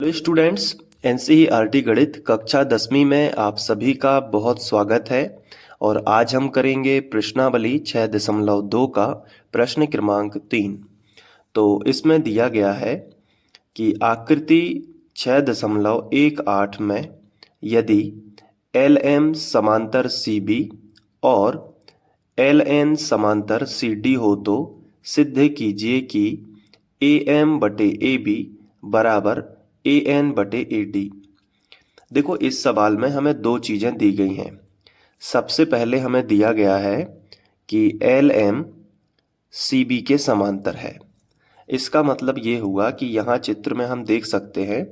Hello students, NCERT गणित कक्षा 10वीं में आप सभी का बहुत स्वागत है। और आज हम करेंगे प्रश्नावली 6.2 का प्रश्न क्रमांक 3। तो इसमें दिया गया है कि आकृति 6.18 में यदि एल एम समांतर सी बी और एल एन समांतर सी डी हो तो सिद्ध कीजिए कि ए एम बटे ए बी बराबर ए एन बटे ए डी। देखो, इस सवाल में हमें दो चीज़ें दी गई हैं। सबसे पहले हमें दिया गया है कि एल एम सी बी के समांतर है। इसका मतलब ये हुआ कि यहाँ चित्र में हम देख सकते हैं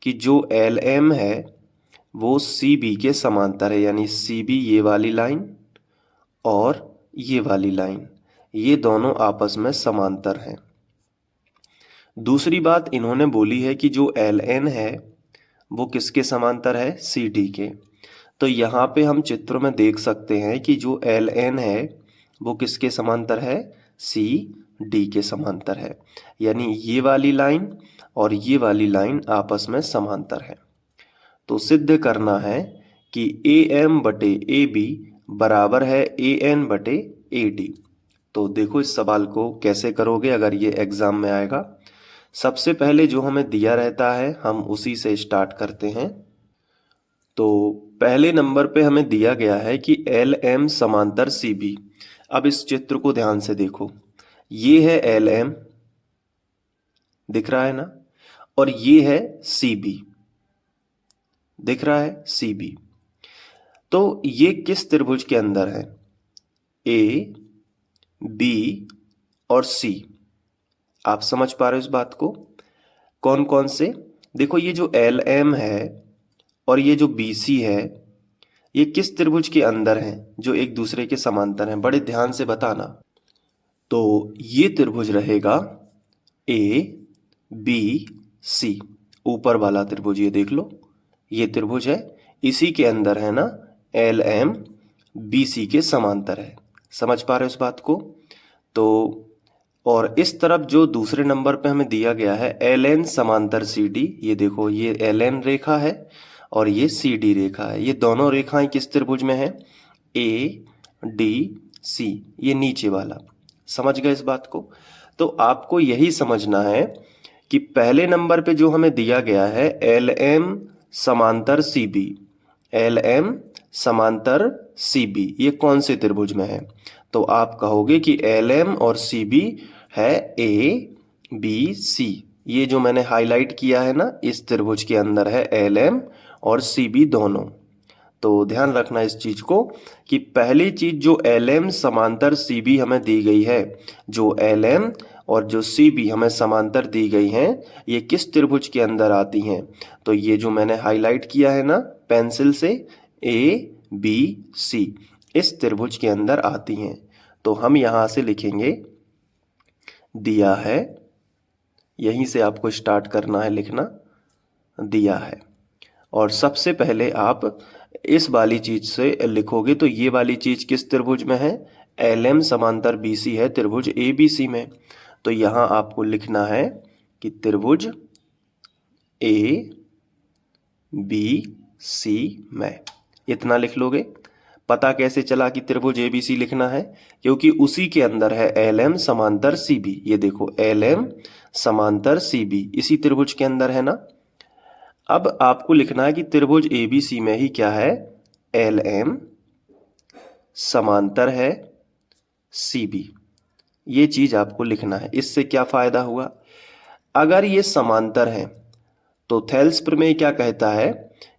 कि जो एल एम है वो सी बी के समांतर है, यानी सी बी ये वाली लाइन और ये वाली लाइन, ये दोनों आपस में समांतर हैं। दूसरी बात इन्होंने बोली है कि जो एल एन है वो किसके समांतर है? सी डी के। तो यहाँ पे हम चित्र में देख सकते हैं कि जो एल एन है वो किसके समांतर है? सी डी के समांतर है, यानी ये वाली लाइन और ये वाली लाइन आपस में समांतर है। तो सिद्ध करना है कि ए एम बटे ए बी बराबर है ए एन बटे ए डी। तो देखो, इस सवाल को कैसे करोगे अगर ये एग्जाम में आएगा। सबसे पहले जो हमें दिया रहता है हम उसी से स्टार्ट करते हैं। तो पहले नंबर पे हमें दिया गया है कि एल एम समांतर सी बी। अब इस चित्र को ध्यान से देखो, ये है एल एम, दिख रहा है ना, और ये है सी बी, दिख रहा है सी बी। तो ये किस त्रिभुज के अंदर है? ए, बी और सी। आप समझ पा रहे हो इस बात को? कौन कौन से? देखो, ये जो एल एम है और ये जो बी सी है, ये किस त्रिभुज के अंदर हैं जो एक दूसरे के समांतर हैं? बड़े ध्यान से बताना। तो ये त्रिभुज रहेगा ए बी सी, ऊपर वाला त्रिभुज, ये देख लो, ये त्रिभुज है, इसी के अंदर है ना एल एम बी सी के समांतर है। समझ पा रहे हो इस बात को? तो और इस तरफ जो दूसरे नंबर पे हमें दिया गया है एल एन समांतर सी डी, ये देखो, ये एल एन रेखा है और ये सी डी रेखा है। ये दोनों रेखाएं किस त्रिभुज में है? ए डी सी, ये नीचे वाला। समझ गए इस बात को? तो आपको यही समझना है कि पहले नंबर पे जो हमें दिया गया है एल एम समांतर सी बी, एल एम समांतर सी बी, ये कौन से त्रिभुज में है? तो आप कहोगे कि एल एम और सी बी है ए बी सी। ये जो मैंने हाईलाइट किया है ना, इस त्रिभुज के अंदर है एल एम और सी बी दोनों। तो ध्यान रखना इस चीज को कि पहली चीज जो एल एम समांतर सी बी हमें दी गई है, जो एल एम और जो सी बी हमें समांतर दी गई हैं, ये किस त्रिभुज के अंदर आती हैं? तो ये जो मैंने हाईलाइट किया है ना पेंसिल से, ए बी सी, इस त्रिभुज के अंदर आती हैं। तो हम यहां से लिखेंगे, दिया है, यहीं से आपको स्टार्ट करना है लिखना, दिया है। और सबसे पहले आप इस वाली चीज से लिखोगे तो ये वाली चीज किस त्रिभुज में है? एल एम समांतर बी सी है त्रिभुज ए बी सी में। तो यहां आपको लिखना है कि त्रिभुज ए बी सी में, इतना लिख लोगे। पता कैसे चला कि त्रिभुज एबीसी लिखना है? क्योंकि उसी के अंदर है एल एम समांतर सी बी। ये देखो, एल एम समांतर सी बी इसी त्रिभुज के अंदर है ना। अब आपको लिखना है कि त्रिभुज एबीसी में ही क्या है? एल एम समांतर है सी बी। ये चीज आपको लिखना है। इससे क्या फायदा हुआ? अगर ये समांतर है तो थेल्स प्रमेय क्या कहता है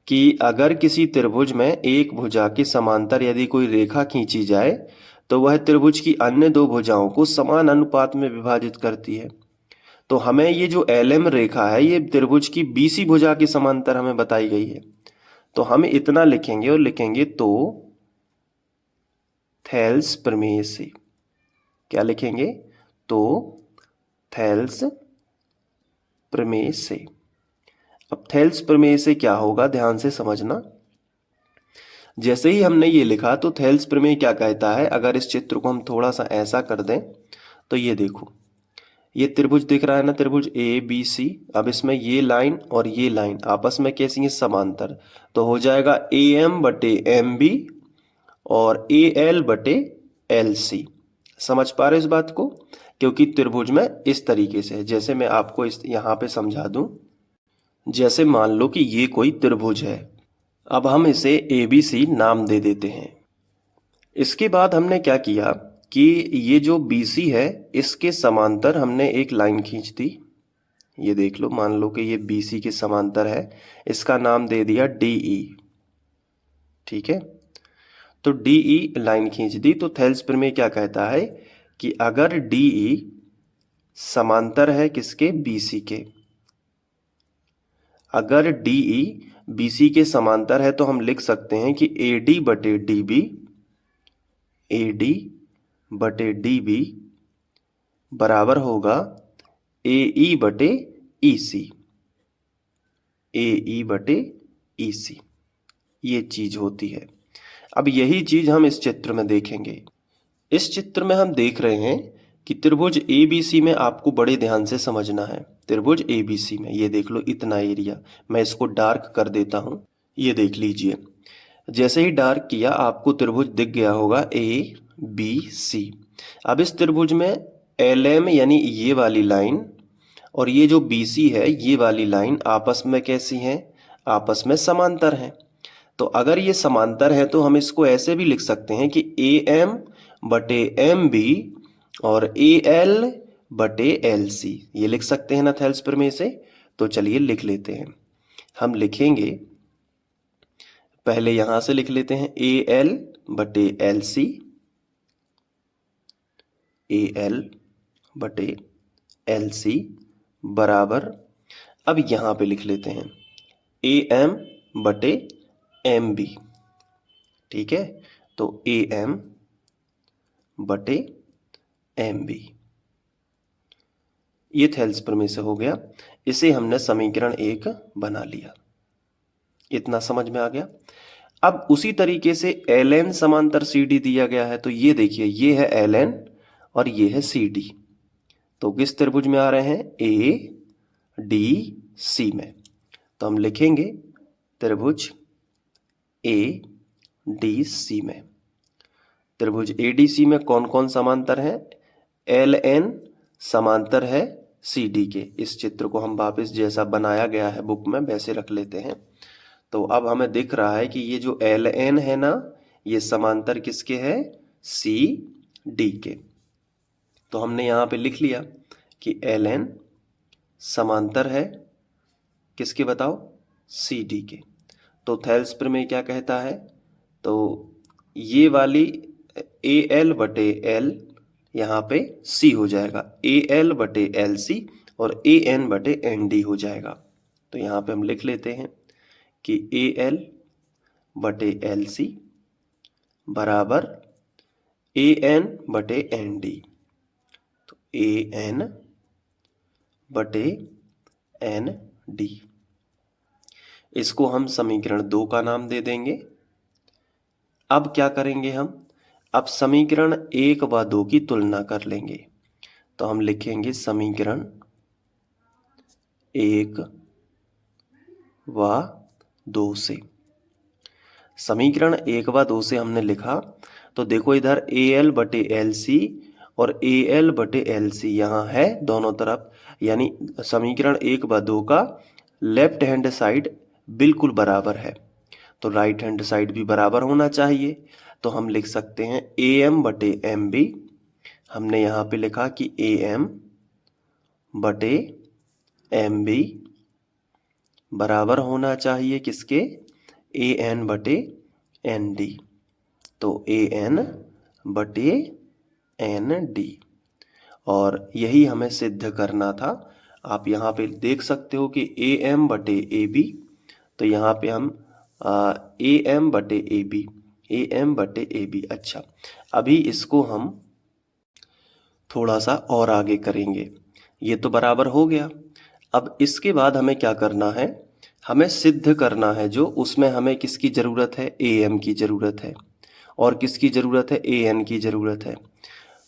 कि अगर किसी त्रिभुज में एक भुजा के समांतर यदि कोई रेखा खींची जाए तो वह त्रिभुज की अन्य दो भुजाओं को समान अनुपात में विभाजित करती है। तो हमें ये जो एल एम रेखा है ये त्रिभुज की बीसी भुजा के समांतर हमें बताई गई है। तो हम इतना लिखेंगे और लिखेंगे तो थेल्स प्रमेय से, क्या लिखेंगे? तो थेल्स प्रमेय से। अब थेल्स प्रमेय से क्या होगा, ध्यान से समझना। जैसे ही हमने ये लिखा तो थेल्स प्रमेय क्या कहता है, अगर इस चित्र को हम थोड़ा सा ऐसा कर दें तो ये देखो, ये त्रिभुज दिख रहा है ना, त्रिभुज ए बी सी। अब इसमें ये लाइन और ये लाइन आपस में कैसी है, समांतर। तो हो जाएगा ए एम बटे एम बी और ए एल बटे एल सी। समझ पा रहे हो इस बात को? क्योंकि त्रिभुज में इस तरीके से है, जैसे मैं आपको इस यहाँ पे समझा दूं। जैसे मान लो कि ये कोई त्रिभुज है, अब हम इसे ए बी सी नाम दे देते हैं। इसके बाद हमने क्या किया कि ये जो बी सी है इसके समांतर हमने एक लाइन खींच दी। ये देख लो, मान लो कि ये बी सी के समांतर है, इसका नाम दे दिया डी ई। ठीक है, तो डी ई लाइन खींच दी। तो थेल्स प्रमेय क्या कहता है कि अगर डी ई समांतर है किसके, बी सी के, अगर डी ई बी सी के समांतर है तो हम लिख सकते हैं कि ए डी बटे डी बी, ए डी बटे डी बी बराबर होगा ए ई बटे ई सी, ए ई बटे ई सी। ये चीज होती है। अब यही चीज हम इस चित्र में देखेंगे। इस चित्र में हम देख रहे हैं कि त्रिभुज ए बी सी में आपको बड़े ध्यान से समझना है। त्रिभुज ए बी सी में ये देख लो इतना एरिया, मैं इसको डार्क कर देता हूं। ये देख लीजिए, जैसे ही डार्क किया आपको त्रिभुज दिख गया होगा ए बी सी। अब इस त्रिभुज में एल एम यानी ये वाली लाइन और ये जो बी सी है ये वाली लाइन आपस में कैसी हैं, आपस में समांतर हैं। तो अगर ये समांतर है तो हम इसको ऐसे भी लिख सकते हैं कि ए एम बटे एम बी और ए एल बटे एल सी। ये लिख सकते हैं ना थेल्स प्रमेय से। तो चलिए लिख लेते हैं। हम लिखेंगे, पहले यहां से लिख लेते हैं ए एल बटे एल सी, ए एल बटे एल सी बराबर, अब यहां पे लिख लेते हैं ए एम बटे एम बी। ठीक है, तो ए एम बटे एम बी, ये थेल्स प्रमेय से हो गया। इसे हमने समीकरण 1 बना लिया। इतना समझ में आ गया। अब उसी तरीके से एल एन समांतर सी डी दिया गया है। तो ये देखिए, ये है एल एन और ये है सी डी। तो किस त्रिभुज में आ रहे हैं, ए डी सी में। तो हम लिखेंगे त्रिभुज ए डी सी में। त्रिभुज ए डी सी में कौन कौन समांतर है, एल एन समांतर है सी डी के। इस चित्र को हम वापस जैसा बनाया गया है बुक में वैसे रख लेते हैं। तो अब हमें दिख रहा है कि ये जो एल एन है ना, ये समांतर किसके है, सी डी के। तो हमने यहाँ पे लिख लिया कि एल एन समांतर है किसके, बताओ, सी डी के। तो थेल्स प्रमेय क्या कहता है, तो ये वाली ए एल बटे एल यहाँ पे सी हो जाएगा, ए एल बटे एल सी और ए एन बटे एन डी हो जाएगा। तो यहाँ पे हम लिख लेते हैं कि ए एल बटे एल सी बराबर ए एन बटे एन डी। तो ए एन बटे एन डी, इसको हम समीकरण 2 का नाम दे देंगे। अब क्या करेंगे हम, अब समीकरण 1 व 2 की तुलना कर लेंगे। तो हम लिखेंगे समीकरण 1 व 2 से। समीकरण 1 व 2 से हमने लिखा, तो देखो इधर ए एल बटे एल सी और ए एल बटे एल सी यहाँ है दोनों तरफ, यानी समीकरण 1 व 2 का लेफ्ट हैंड साइड बिल्कुल बराबर है, तो राइट हैंड साइड भी बराबर होना चाहिए। तो हम लिख सकते हैं ए एम बटे एम बी। हमने यहाँ पे लिखा कि ए एम बटे एम बी बराबर होना चाहिए किसके, ए एन बटे एन डी। तो ए एन बटे एन डी, और यही हमें सिद्ध करना था। आप यहाँ पे देख सकते हो कि ए एम बटे ए बी, तो यहाँ पे हम ए एम बटे ए बी, ए एम बटे ए बी। अच्छा, अभी इसको हम थोड़ा सा और आगे करेंगे। ये तो बराबर हो गया। अब इसके बाद हमें क्या करना है, हमें सिद्ध करना है जो, उसमें हमें किसकी ज़रूरत है, ए एम की ज़रूरत है, और किसकी ज़रूरत है, ए एन की ज़रूरत है।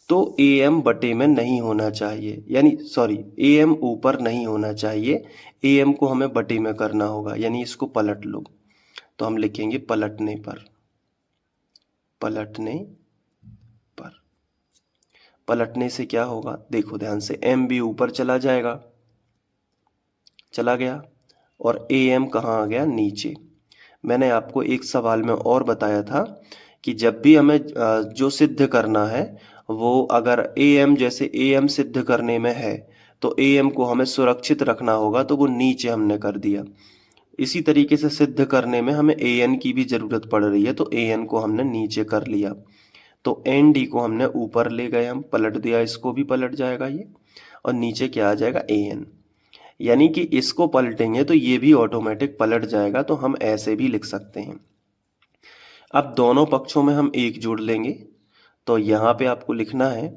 तो ए एम बटे में नहीं होना चाहिए, यानी सॉरी ए एम ऊपर नहीं होना चाहिए, ए एम को हमें बटे में करना होगा, यानी इसको पलट लो। तो हम लिखेंगे पलटने पर, पलटने पर। पलटने से क्या होगा, देखो ध्यान से, एम भी ऊपर चला जाएगा, चला गया, और ए एम कहाँ आ गया, नीचे। मैंने आपको एक सवाल में और बताया था कि जब भी हमें जो सिद्ध करना है वो अगर ए एम, जैसे ए एम सिद्ध करने में है तो ए एम को हमें सुरक्षित रखना होगा, तो वो नीचे हमने कर दिया। इसी तरीके से सिद्ध करने में हमें ए एन की भी ज़रूरत पड़ रही है, तो ए एन को हमने नीचे कर लिया, तो एन डी को हमने ऊपर ले गए, हम पलट दिया, इसको भी पलट जाएगा ये, और नीचे क्या आ जाएगा, ए एन। यानी कि इसको पलटेंगे तो ये भी ऑटोमेटिक पलट जाएगा, तो हम ऐसे भी लिख सकते हैं। अब दोनों पक्षों में हम एक जोड़ लेंगे, तो यहाँ पे आपको लिखना है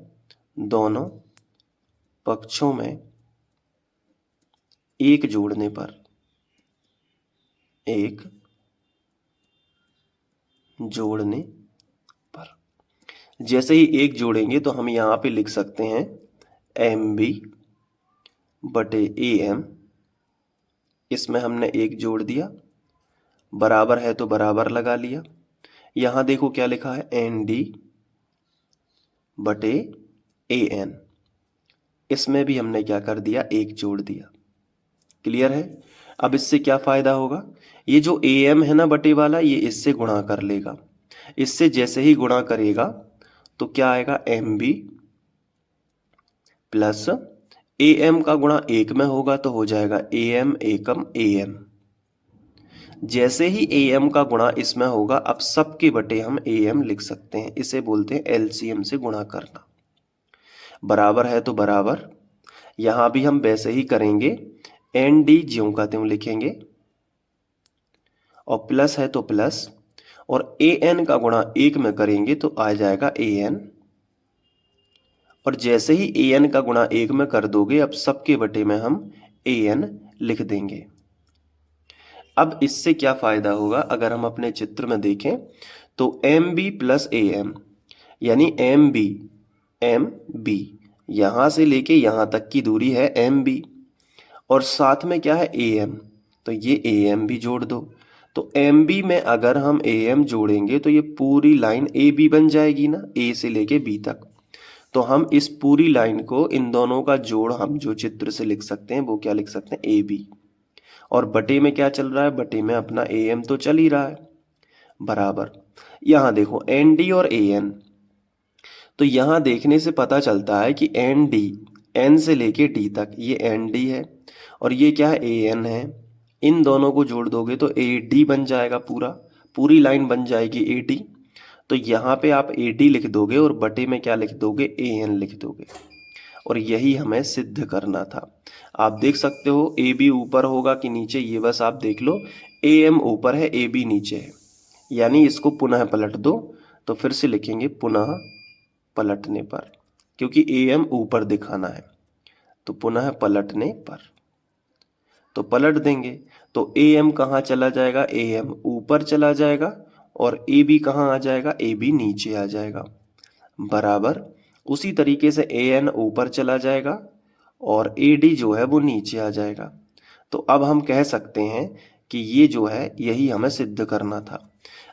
दोनों पक्षों में एक जोड़ने पर, एक जोड़ने पर। जैसे ही एक जोड़ेंगे तो हम यहाँ पे लिख सकते हैं एम बी बटे ए एम, इसमें हमने एक जोड़ दिया, बराबर है तो बराबर लगा लिया। यहाँ देखो क्या लिखा है, एन डी बटे ए एन, इसमें भी हमने क्या कर दिया, एक जोड़ दिया। क्लियर है। अब इससे क्या फायदा होगा, ये जो ए एम है ना बटे वाला, ये इससे गुणा कर लेगा, इससे जैसे ही गुणा करेगा तो क्या आएगा, M B plus A M का गुणा एक में होगा तो हो जाएगा A M Ekam A M. जैसे ही ए एम का गुणा इसमें होगा, अब सबके बटे हम ए एम लिख सकते हैं, इसे बोलते हैं एलसीएम से गुणा करना। बराबर है तो बराबर, यहां भी हम वैसे ही करेंगे, एन डी ज्यों का त्यों लिखेंगे, और प्लस है तो प्लस, और ए एन का गुणा एक में करेंगे तो आ जाएगा ए एन, और जैसे ही ए एन का गुणा एक में कर दोगे, अब सबके बटे में हम ए एन लिख देंगे। अब इससे क्या फायदा होगा, अगर हम अपने चित्र में देखें तो M B plus A M, यानी एम बी यहां से लेके यहां तक की दूरी है एम बी, और साथ में क्या है, ए एम, तो ये ए एम भी जोड़ दो। तो एम बी में अगर हम ए एम जोड़ेंगे तो ये पूरी लाइन ए बी बन जाएगी ना, ए से लेके बी तक। तो हम इस पूरी लाइन को, इन दोनों का जोड़ हम जो चित्र से लिख सकते हैं वो क्या लिख सकते हैं, ए बी, और बटे में क्या चल रहा है, बटे में अपना ए एम तो चल ही रहा है, बराबर। यहां देखो एन डी और ए एन, तो यहां देखने से पता चलता है कि एन डी, एन से लेके डी तक ये एन डी है, और ये क्या है, ए एन है। इन दोनों को जोड़ दोगे तो ए डी बन जाएगा, पूरी लाइन बन जाएगी ए डी। तो यहाँ पे आप ए डी लिख दोगे और बटे में क्या लिख दोगे, ए एन लिख दोगे, और यही हमें सिद्ध करना था। आप देख सकते हो ए बी ऊपर होगा कि नीचे, ये बस आप देख लो, ए एम ऊपर है, ए बी नीचे है, यानी इसको पुनः पलट दो, तो फिर से लिखेंगे पुनः पलटने पर, क्योंकि ए एम ऊपर दिखाना है, तो पुनः पलटने पर, तो पलट देंगे, तो ए एम कहाँ चला जाएगा, ए एम ऊपर चला जाएगा, और ए बी कहाँ आ जाएगा, ए बी नीचे आ जाएगा, बराबर। उसी तरीके से ए एन ऊपर चला जाएगा और ए डी जो है वो नीचे आ जाएगा। तो अब हम कह सकते हैं कि ये जो है यही हमें सिद्ध करना था।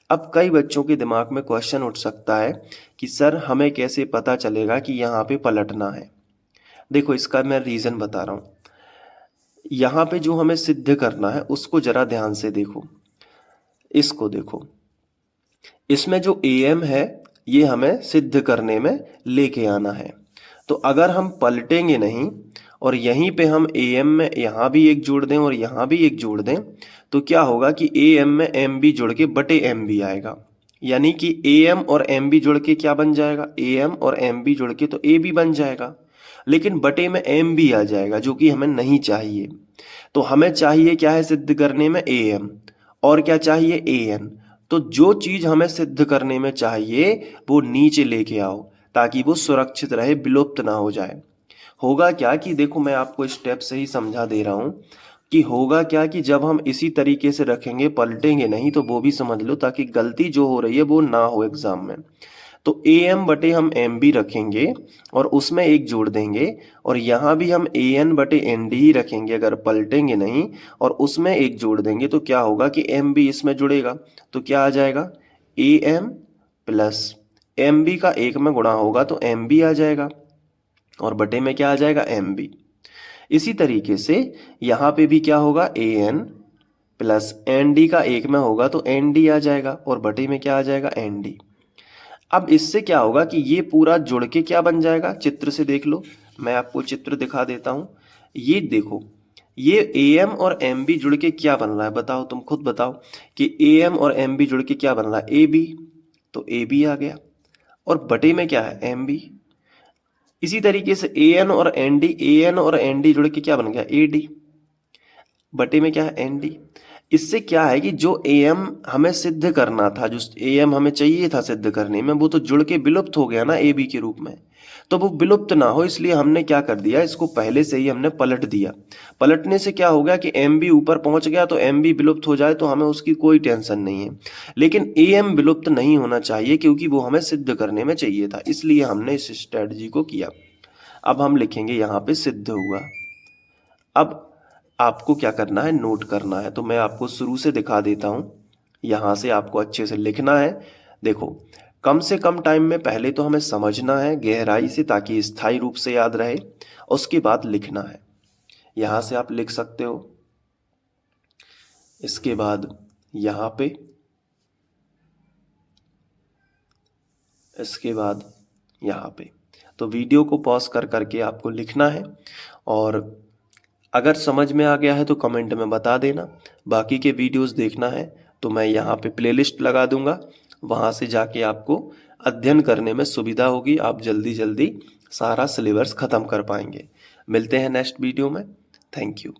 अब कई बच्चों के दिमाग में क्वेश्चन उठ सकता है कि सर हमें कैसे पता चलेगा कि यहाँ पे पलटना है। देखो इसका मैं रीज़न बता रहा हूँ। यहाँ पे जो हमें सिद्ध करना है उसको जरा ध्यान से देखो, इसको देखो, इसमें जो ए एम है ये हमें सिद्ध करने में लेके आना है। तो अगर हम पलटेंगे नहीं और यहीं पे हम ए एम में यहाँ भी एक जोड़ दें और यहाँ भी एक जोड़ दें, तो क्या होगा कि ए एम में एम बी जुड़ के बटे एम बी आएगा, यानी कि ए एम और एम बी जुड़ के क्या बन जाएगा, ए एम और एम बी जुड़ के तो ए बी बन जाएगा, लेकिन बटे में एम बी आ जाएगा जो कि हमें नहीं चाहिए। तो हमें चाहिए क्या है सिद्ध करने में, ए एम, और क्या चाहिए, ए एन। तो जो चीज हमें सिद्ध करने में चाहिए वो नीचे लेके आओ ताकि वो सुरक्षित रहे, विलुप्त ना हो जाए। होगा क्या कि देखो मैं आपको स्टेप से ही समझा दे रहा हूं कि होगा क्या कि जब हम इसी तरीके से रखेंगे, पलटेंगे नहीं, तो वो भी समझ लो ताकि गलती जो हो रही है वो ना हो एग्जाम में। तो ए एम बटे हम एम बी रखेंगे और उसमें एक जोड़ देंगे, और यहाँ भी हम ए एन बटे एन डी ही रखेंगे अगर पलटेंगे नहीं, और उसमें एक जोड़ देंगे तो क्या होगा कि एम बी इसमें जुड़ेगा। तो क्या आ जाएगा, A M plus M B का एक में गुणा होगा तो एम बी आ जाएगा, और बटे में क्या आ जाएगा, एम बी। इसी तरीके से यहाँ पे भी क्या होगा, A N plus N D का एक में होगा तो एन डी आ जाएगा, और बटे में क्या आ जाएगा, एन डी। अब इससे क्या होगा कि ये पूरा जुड़ के क्या बन जाएगा, चित्र से देख लो, मैं आपको चित्र दिखा देता हूं। ये देखो, ये ए एम और एम बी जुड़ के क्या बन रहा है, बताओ, तुम खुद बताओ कि ए एम और एम बी जुड़ के क्या बन रहा है, ए बी। तो ए बी आ गया, और बटे में क्या है, एम बी। इसी तरीके से ए एन और एन डी, ए एन और एन डी जुड़ के क्या बन गया, ए डी, बटे में क्या है, एन डी। इससे क्या है कि जो ए एम हमें सिद्ध करना था, जो ए एम हमें चाहिए था सिद्ध करने में, वो तो जुड़ के विलुप्त हो गया ना ए बी के रूप में। तो वो विलुप्त ना हो इसलिए हमने क्या कर दिया, इसको पहले से ही हमने पलट दिया। पलटने से क्या हो गया कि एम बी ऊपर पहुंच गया, तो एम बी विलुप्त हो जाए तो हमें उसकी कोई टेंशन नहीं है, लेकिन ए एम विलुप्त नहीं होना चाहिए क्योंकि वो हमें सिद्ध करने में चाहिए था, इसलिए हमने इस स्ट्रेटजी को किया। अब हम लिखेंगे यहाँ पे सिद्ध हुआ। अब आपको क्या करना है, नोट करना है, तो मैं आपको शुरू से दिखा देता हूं। यहां से आपको अच्छे से लिखना है। देखो, कम से कम टाइम में पहले तो हमें समझना है गहराई से ताकि स्थायी रूप से याद रहे, उसके बाद लिखना है। यहां से आप लिख सकते हो, इसके बाद यहां पे, इसके बाद यहां पे। तो वीडियो को पॉज कर करके आपको लिखना है, और अगर समझ में आ गया है तो कमेंट में बता देना। बाकी के वीडियोस देखना है तो मैं यहाँ पे प्लेलिस्ट लगा दूंगा, वहाँ से जाके आपको अध्ययन करने में सुविधा होगी, आप जल्दी जल्दी सारा सिलेबस ख़त्म कर पाएंगे। मिलते हैं नेक्स्ट वीडियो में। Thank you.